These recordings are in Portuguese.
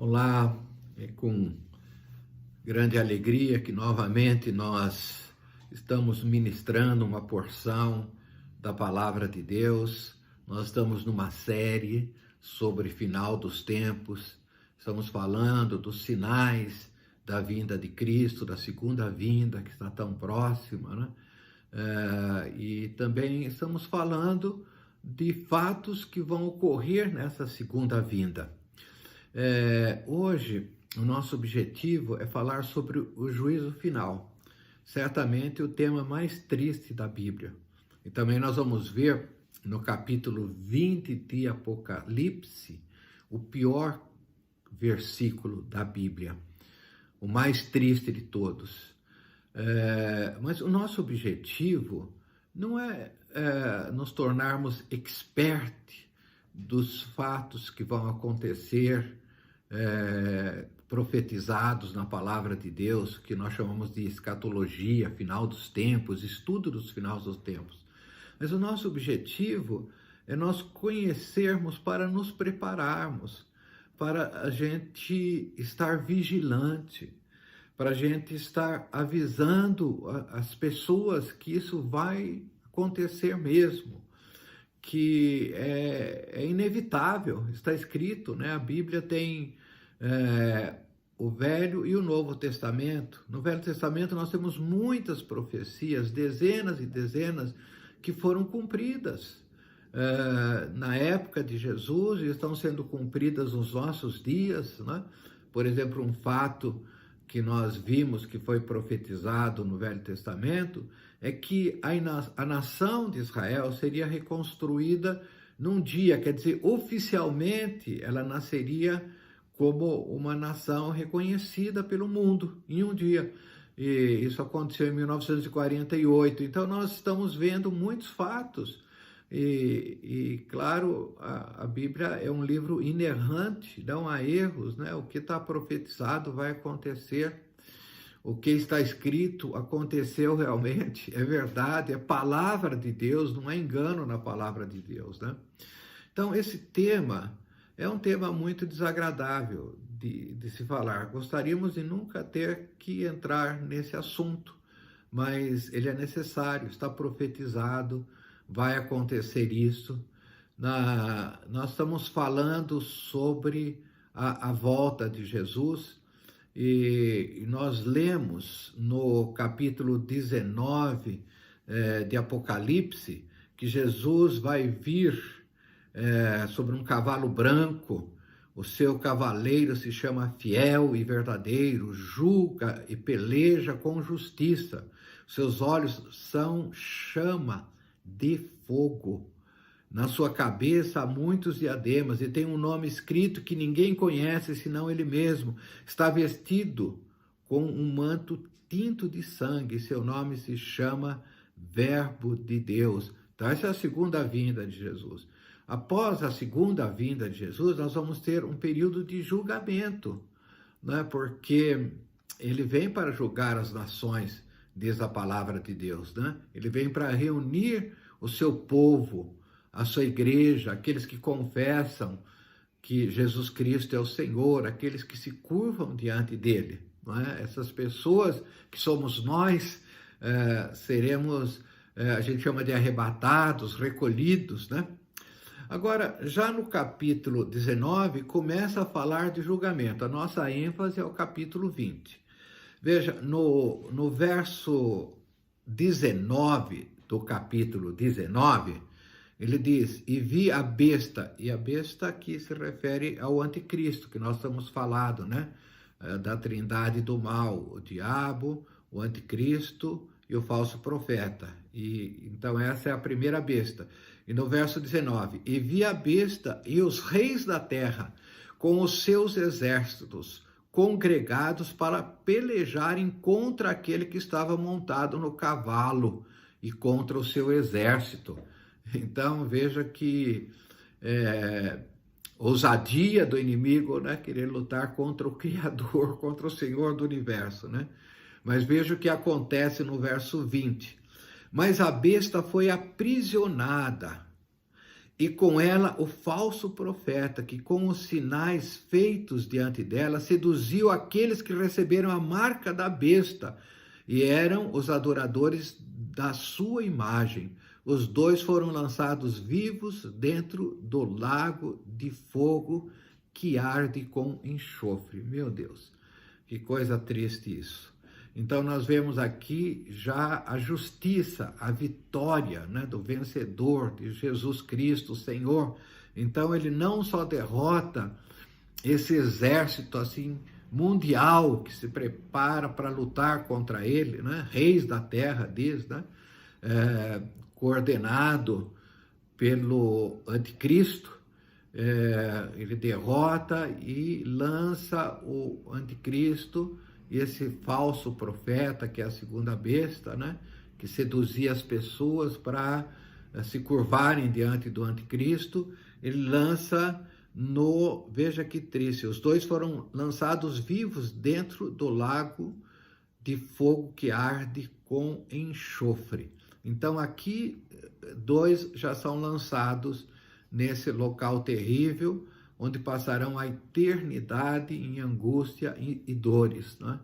Olá, é com grande alegria que novamente nós estamos ministrando uma porção da palavra de Deus. Nós estamos numa série sobre final dos tempos, estamos falando dos sinais da vinda de Cristo, da segunda vinda que está tão próxima, né? E também estamos falando de fatos que vão ocorrer nessa segunda vinda. Hoje, o nosso objetivo é falar sobre o juízo final, certamente o tema mais triste da Bíblia. E também nós vamos ver no capítulo 20 de Apocalipse, o pior versículo da Bíblia, o mais triste de todos. Mas o nosso objetivo não é nos tornarmos expert dos fatos que vão acontecer, profetizados na palavra de Deus, que nós chamamos de escatologia, final dos tempos, estudo dos finais dos tempos. Mas o nosso objetivo é nós conhecermos para nos prepararmos, para a gente estar vigilante, para a gente estar avisando as pessoas que isso vai acontecer mesmo, que é inevitável, está escrito, né? A Bíblia tem o Velho e o Novo Testamento. No Velho Testamento nós temos muitas profecias, dezenas e dezenas, que foram cumpridas na época de Jesus e estão sendo cumpridas nos nossos dias, né? Por exemplo, um fato que nós vimos que foi profetizado no Velho Testamento é que a nação de Israel seria reconstruída num dia, quer dizer, oficialmente ela nasceria como uma nação reconhecida pelo mundo em um dia. E isso aconteceu em 1948. Então nós estamos vendo muitos fatos. Claro, a Bíblia é um livro inerrante, não há erros, né? O que está profetizado vai acontecer. O que está escrito aconteceu realmente, é verdade, é palavra de Deus, não é engano na palavra de Deus, né? Então, esse tema é um tema muito desagradável de se falar. Gostaríamos de nunca ter que entrar nesse assunto, mas ele é necessário, está profetizado, vai acontecer isso. Nós estamos falando sobre a volta de Jesus, e nós lemos no capítulo 19 de Apocalipse que Jesus vai vir sobre um cavalo branco. O seu cavaleiro se chama Fiel e Verdadeiro, julga e peleja com justiça. Seus olhos são chama de fogo. Na sua cabeça há muitos diademas e tem um nome escrito que ninguém conhece senão ele mesmo. Está vestido com um manto tinto de sangue. Seu nome se chama Verbo de Deus. Então essa é a segunda vinda de Jesus. Após a segunda vinda de Jesus, nós vamos ter um período de julgamento, né? Porque ele vem para julgar as nações, diz a palavra de Deus, né? Ele vem para reunir o seu povo, a sua igreja, aqueles que confessam que Jesus Cristo é o Senhor, aqueles que se curvam diante dele, não é? Essas pessoas que somos nós, seremos, a gente chama de arrebatados, recolhidos, né? Agora, já no capítulo 19, começa a falar de julgamento. A nossa ênfase é o capítulo 20. Veja, no verso 19 do capítulo 19, ele diz, e vi a besta, e a besta aqui se refere ao anticristo, que nós estamos falando, né? Da trindade do mal, o diabo, o anticristo e o falso profeta. E então essa é a primeira besta. E no verso 19, e vi a besta e os reis da terra com os seus exércitos congregados para pelejarem contra aquele que estava montado no cavalo e contra o seu exército. Então veja que ousadia do inimigo, né? Querer lutar contra o Criador, contra o Senhor do universo, né? Mas veja o que acontece no verso 20. Mas a besta foi aprisionada e com ela o falso profeta, que com os sinais feitos diante dela, seduziu aqueles que receberam a marca da besta, e eram os adoradores da sua imagem. Os dois foram lançados vivos dentro do lago de fogo que arde com enxofre. Meu Deus, que coisa triste isso. Então nós vemos aqui já a justiça, a vitória, né, do vencedor, de Jesus Cristo, o Senhor. Então ele não só derrota esse exército assim mundial que se prepara para lutar contra ele, né, reis da terra diz, né, coordenado pelo anticristo, ele derrota e lança o anticristo, esse falso profeta, que é a segunda besta, né, que seduzia as pessoas para se curvarem diante do anticristo, ele lança veja que triste, os dois foram lançados vivos dentro do lago de fogo que arde com enxofre. Então aqui, dois já são lançados nesse local terrível, onde passarão a eternidade em angústia e dores, né?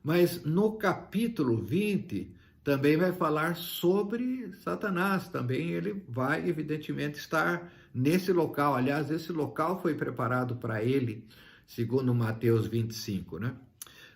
Mas no capítulo 20, também vai falar sobre Satanás, também ele vai, evidentemente, estar nesse local. Aliás, esse local foi preparado para ele, segundo Mateus 25, né?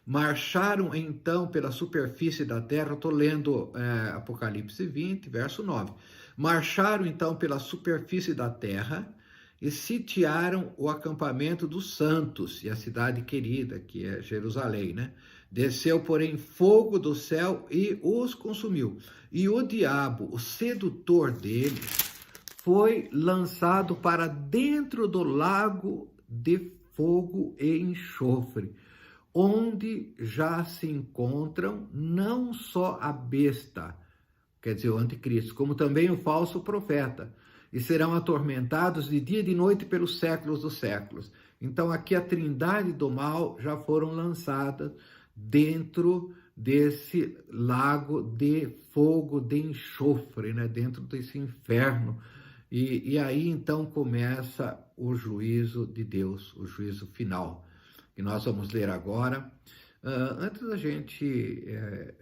Marcharam então pela superfície da terra, estou lendo Apocalipse 20, verso 9. Marcharam então pela superfície da terra e sitiaram o acampamento dos santos e a cidade querida, que é Jerusalém, né? Desceu, porém, fogo do céu e os consumiu. E o diabo, o sedutor deles, foi lançado para dentro do lago de fogo e enxofre, onde já se encontram não só a besta, quer dizer, o anticristo, como também o falso profeta, e serão atormentados de dia e de noite pelos séculos dos séculos. Então aqui a trindade do mal já foram lançadas dentro desse lago de fogo, de enxofre, né? Dentro desse inferno. E aí então começa o juízo de Deus, o juízo final, que nós vamos ler agora. Antes da gente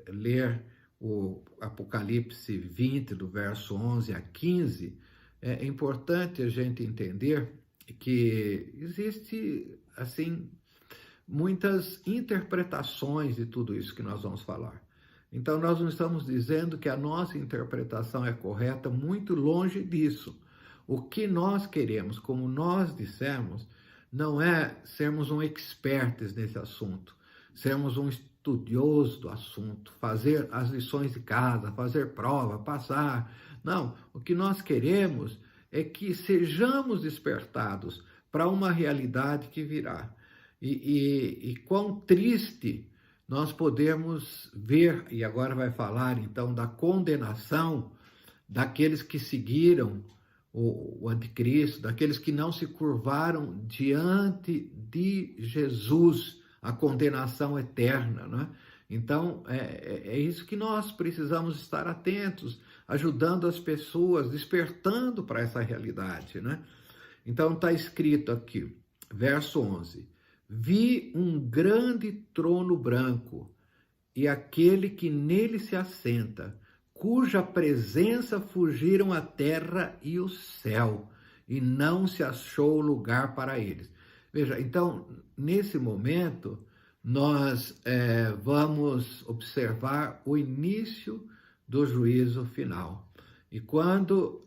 ler o Apocalipse 20, do verso 11 a 15, é importante a gente entender que existe, assim, muitas interpretações de tudo isso que nós vamos falar. Então, nós não estamos dizendo que a nossa interpretação é correta, muito longe disso. O que nós queremos, como nós dissemos, não é sermos um expertos nesse assunto, sermos um estudioso do assunto, fazer as lições de casa, fazer prova, passar. Não, o que nós queremos é que sejamos despertados para uma realidade que virá. E quão triste nós podemos ver, e agora vai falar então da condenação daqueles que seguiram o anticristo, daqueles que não se curvaram diante de Jesus, a condenação eterna, né? Então, é isso que nós precisamos estar atentos, ajudando as pessoas, despertando para essa realidade, né? Então, está escrito aqui, verso 11, vi um grande trono branco e aquele que nele se assenta, cuja presença fugiram a terra e o céu, e não se achou lugar para eles. Veja, então, nesse momento, nós vamos observar o início do juízo final. E quando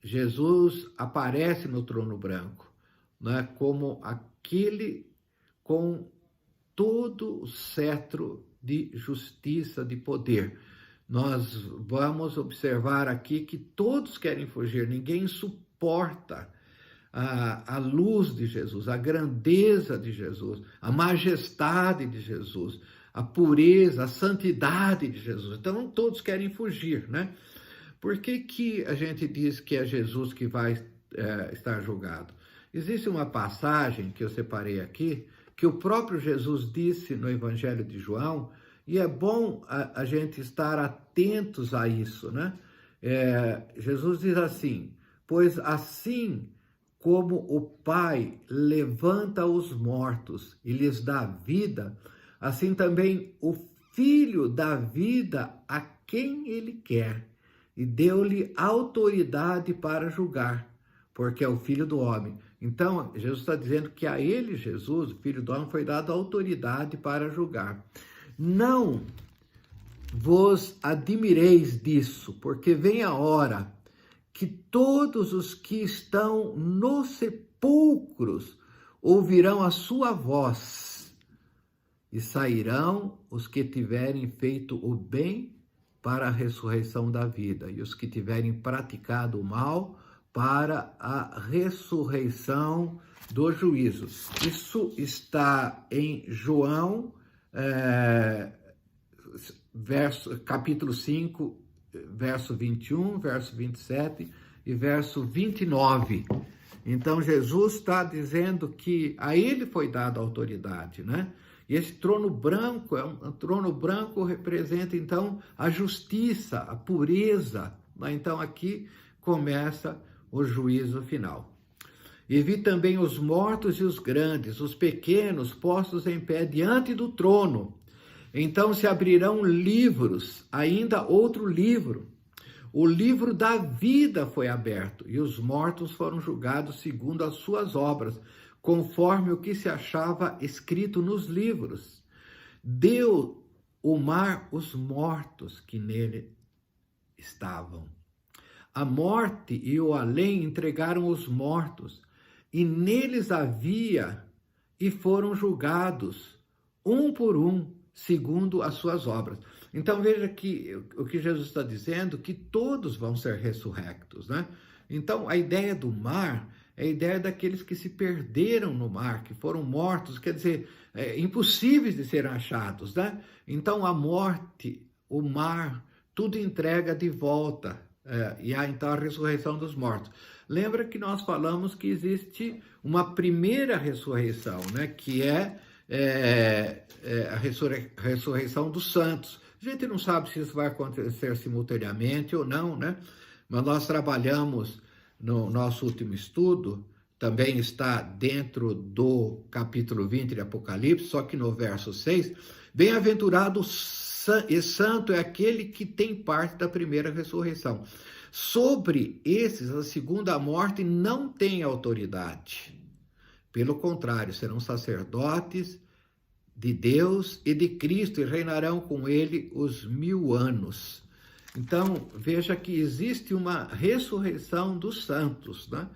Jesus aparece no trono branco, né, como aquele com todo o cetro de justiça, de poder, nós vamos observar aqui que todos querem fugir, ninguém suporta a luz de Jesus, a grandeza de Jesus, a majestade de Jesus, a pureza, a santidade de Jesus. Então todos querem fugir, né? Por que a gente diz que é Jesus que vai estar julgado? Existe uma passagem que eu separei aqui, que o próprio Jesus disse no Evangelho de João, e é bom a gente estar atentos a isso, né? Jesus diz assim, pois assim como o Pai levanta os mortos e lhes dá vida, assim também o Filho dá vida a quem ele quer, e deu-lhe autoridade para julgar, porque é o Filho do homem. Então, Jesus está dizendo que a ele, Jesus, o Filho do homem, foi dada autoridade para julgar. Não vos admireis disso, porque vem a hora que todos os que estão nos sepulcros ouvirão a sua voz, e sairão os que tiverem feito o bem para a ressurreição da vida, e os que tiverem praticado o mal para a ressurreição do juízo. Isso está em João, capítulo 5, verso 21, verso 27 e verso 29. Então, Jesus está dizendo que a ele foi dada autoridade, né? E esse trono branco, um trono branco representa, então, a justiça, a pureza. Né? Então, aqui começa o juízo final. E vi também os mortos e os grandes, os pequenos, postos em pé diante do trono. Então se abrirão livros, ainda outro livro. O livro da vida foi aberto, e os mortos foram julgados segundo as suas obras, conforme o que se achava escrito nos livros. Deu o mar os mortos que nele estavam. A morte e o além entregaram os mortos, e neles havia, e foram julgados, um por um, segundo as suas obras. Então veja que o que Jesus está dizendo, que todos vão ser ressurrectos, né? Então a ideia do mar é a ideia daqueles que se perderam no mar, que foram mortos, quer dizer, impossíveis de serem achados, né? Então a morte, o mar, tudo entrega de volta, e há então a ressurreição dos mortos. Lembra que nós falamos que existe uma primeira ressurreição, né? Que é a ressurreição dos santos. A gente não sabe se isso vai acontecer simultaneamente ou não, né? Mas nós trabalhamos no nosso último estudo, também está dentro do capítulo 20 de Apocalipse, só que no verso 6, bem-aventurado e santo é aquele que tem parte da primeira ressurreição. Sobre esses, a segunda morte não tem autoridade. Pelo contrário, serão sacerdotes de Deus e de Cristo e reinarão com ele os 1000 anos. Então, veja que existe uma ressurreição dos santos, né?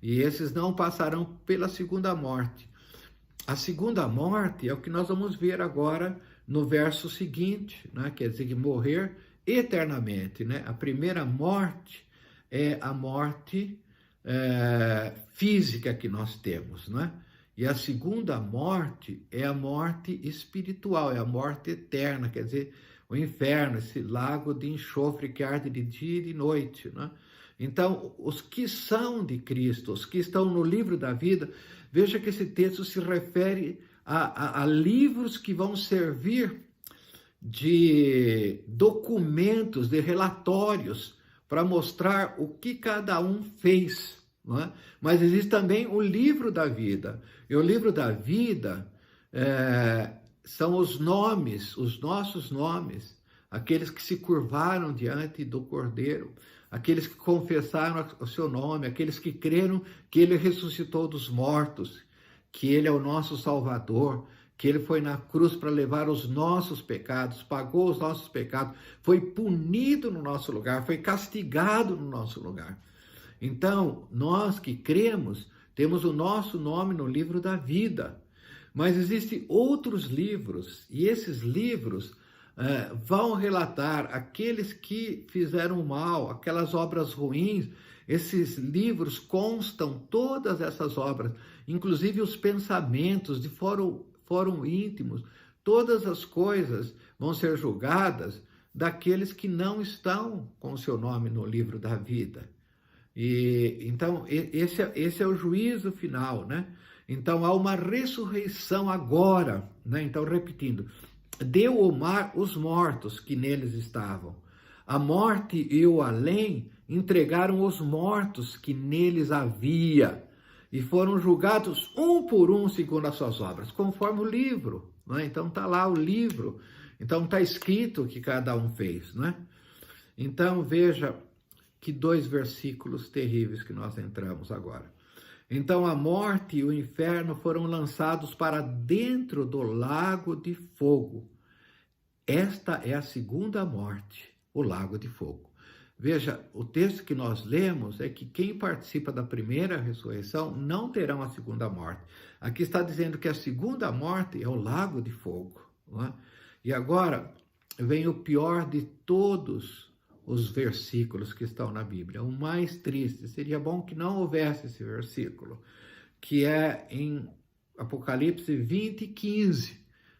E esses não passarão pela segunda morte. A segunda morte é o que nós vamos ver agora no verso seguinte, né? Quer dizer, que morrer eternamente, né? A primeira morte é a morte física que nós temos, né? E a segunda morte é a morte espiritual, é a morte eterna, quer dizer, o inferno, esse lago de enxofre que arde de dia e de noite, né? Então, os que são de Cristo, os que estão no livro da vida, veja que esse texto se refere a livros que vão servir de documentos, de relatórios, para mostrar o que cada um fez, não é? Mas existe também o livro da vida, e o livro da vida são os nomes, os nossos nomes, aqueles que se curvaram diante do Cordeiro, aqueles que confessaram o seu nome, aqueles que creram que ele ressuscitou dos mortos, que ele é o nosso Salvador, que ele foi na cruz para levar os nossos pecados, pagou os nossos pecados, foi punido no nosso lugar, foi castigado no nosso lugar. Então, nós que cremos, temos o nosso nome no livro da vida. Mas existem outros livros, e esses livros vão relatar aqueles que fizeram mal, aquelas obras ruins. Esses livros constam todas essas obras, inclusive os pensamentos de fórum íntimos, todas as coisas vão ser julgadas daqueles que não estão com o seu nome no livro da vida. E então esse é o juízo final, né? Então há uma ressurreição agora, né? Então, repetindo, deu o mar os mortos que neles estavam. A morte e o além entregaram os mortos que neles havia e foram julgados um por um segundo as suas obras, conforme o livro. Não é? Então está lá o livro, então está escrito o que cada um fez. Não é? Então veja que 2 versículos terríveis que nós entramos agora. Então a morte e o inferno foram lançados para dentro do lago de fogo. Esta é a segunda morte, o lago de fogo. Veja, o texto que nós lemos é que quem participa da primeira ressurreição não terão a segunda morte. Aqui está dizendo que a segunda morte é o lago de fogo. Não é? E agora vem o pior de todos os versículos que estão na Bíblia. O mais triste, seria bom que não houvesse esse versículo, que é em Apocalipse 20, 15.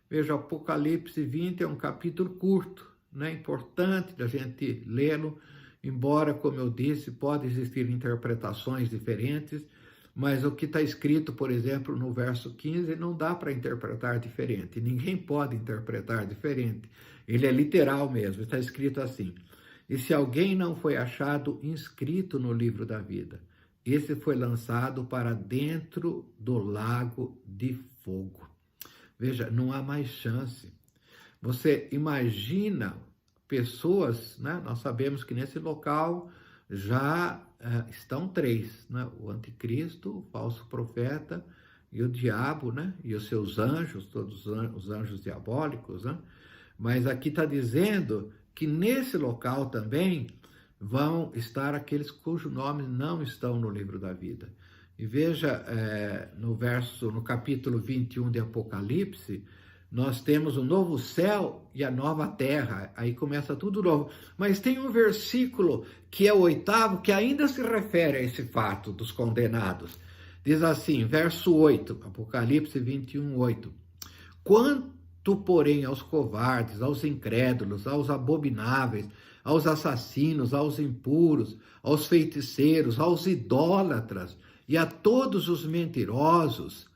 Veja, Apocalipse 20 é um capítulo curto, né? Importante da gente lê-lo, embora, como eu disse, pode existir interpretações diferentes, mas o que está escrito, por exemplo, no verso 15, não dá para interpretar diferente. Ninguém pode interpretar diferente. Ele é literal mesmo, está escrito assim: e se alguém não foi achado inscrito no livro da vida, esse foi lançado para dentro do lago de fogo. Veja, não há mais chance. Você imagina pessoas, né? Nós sabemos que nesse local já estão 3, né? O anticristo, o falso profeta e o diabo, né? E os seus anjos, todos os anjos diabólicos, né? Mas aqui está dizendo que nesse local também vão estar aqueles cujos nomes não estão no livro da vida. E veja, no capítulo 21 de Apocalipse, nós temos o novo céu e a nova terra. Aí começa tudo novo. Mas tem um versículo, que é o 8º, que ainda se refere a esse fato dos condenados. Diz assim, verso 8, Apocalipse 21, 8. Quanto, porém, aos covardes, aos incrédulos, aos abomináveis, aos assassinos, aos impuros, aos feiticeiros, aos idólatras, e a todos os mentirosos,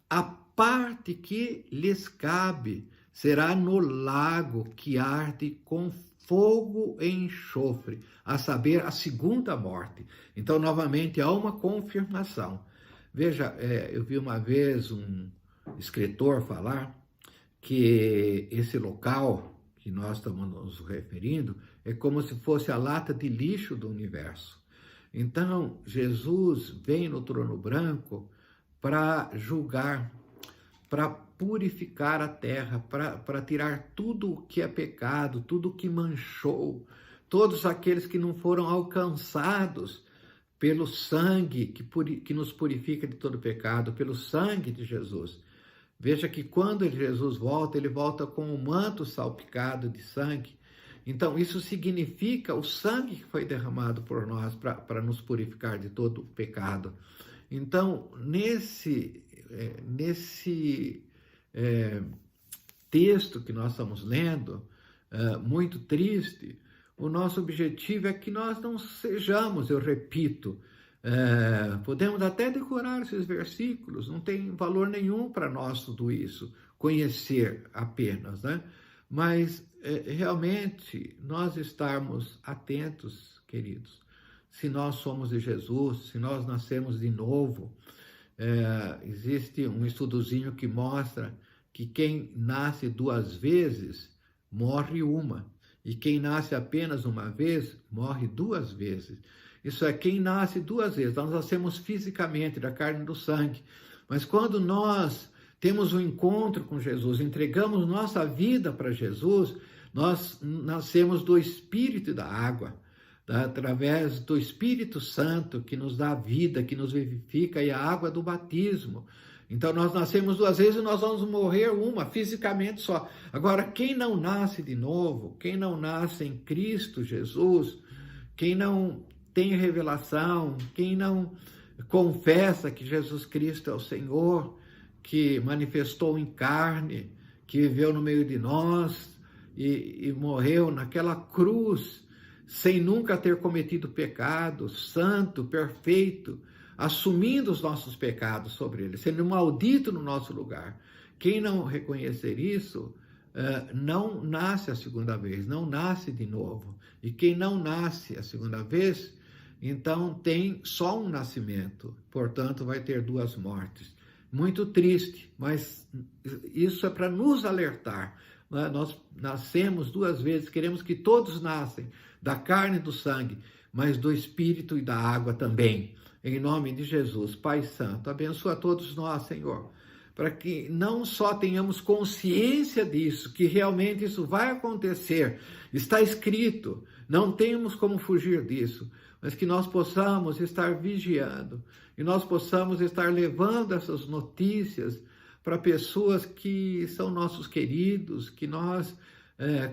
a parte que lhes cabe será no lago que arde com fogo e enxofre, a saber, a segunda morte. Então, novamente, há uma confirmação. Veja, eu vi uma vez um escritor falar que esse local que nós estamos nos referindo é como se fosse a lata de lixo do universo. Então, Jesus vem no trono branco para julgar, para purificar a terra, para tirar tudo o que é pecado, tudo o que manchou, todos aqueles que não foram alcançados pelo sangue que nos purifica de todo pecado, pelo sangue de Jesus. Veja que quando Jesus volta, ele volta com um manto salpicado de sangue. Então, isso significa o sangue que foi derramado por nós para nos purificar de todo o pecado. Então, nesse texto que nós estamos lendo, muito triste, o nosso objetivo é que nós não sejamos, eu repito, podemos até decorar esses versículos, não tem valor nenhum para nós tudo isso, conhecer apenas, né? Mas realmente nós estarmos atentos, queridos, se nós somos de Jesus, se nós nascemos de novo. Existe um estudozinho que mostra que quem nasce 2 vezes morre uma, e quem nasce apenas uma vez morre 2 vezes. Isso é, quem nasce 2 vezes, nós nascemos fisicamente da carne e do sangue, mas quando nós temos um encontro com Jesus, entregamos nossa vida para Jesus, nós nascemos do Espírito e da água, através do Espírito Santo, que nos dá vida, que nos vivifica, e a água do batismo. Então, nós nascemos 2 vezes e nós vamos morrer uma, fisicamente só. Agora, quem não nasce de novo, quem não nasce em Cristo Jesus, quem não tem revelação, quem não confessa que Jesus Cristo é o Senhor, que manifestou em carne, que viveu no meio de nós e morreu naquela cruz, sem nunca ter cometido pecado, santo, perfeito, assumindo os nossos pecados sobre ele, sendo maldito no nosso lugar. Quem não reconhecer isso, não nasce a segunda vez, não nasce de novo. E quem não nasce a segunda vez, Então tem só um nascimento, portanto vai ter 2 mortes. Muito triste, mas isso é para nos alertar. Nós nascemos 2 vezes, queremos que todos nascem da carne e do sangue, mas do Espírito e da água também. Em nome de Jesus, Pai Santo, abençoa todos nós, Senhor, para que não só tenhamos consciência disso, que realmente isso vai acontecer, está escrito, não temos como fugir disso, mas que nós possamos estar vigiando e nós possamos estar levando essas notícias para pessoas que são nossos queridos, que nós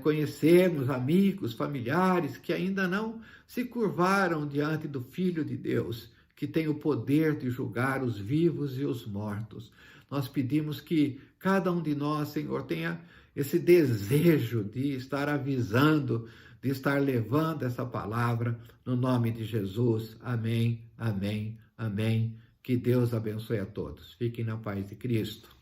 conhecemos, amigos, familiares, que ainda não se curvaram diante do Filho de Deus, que tem o poder de julgar os vivos e os mortos. Nós pedimos que cada um de nós, Senhor, tenha esse desejo de estar avisando, de estar levando essa palavra no nome de Jesus. Amém, amém, amém. Que Deus abençoe a todos. Fiquem na paz de Cristo.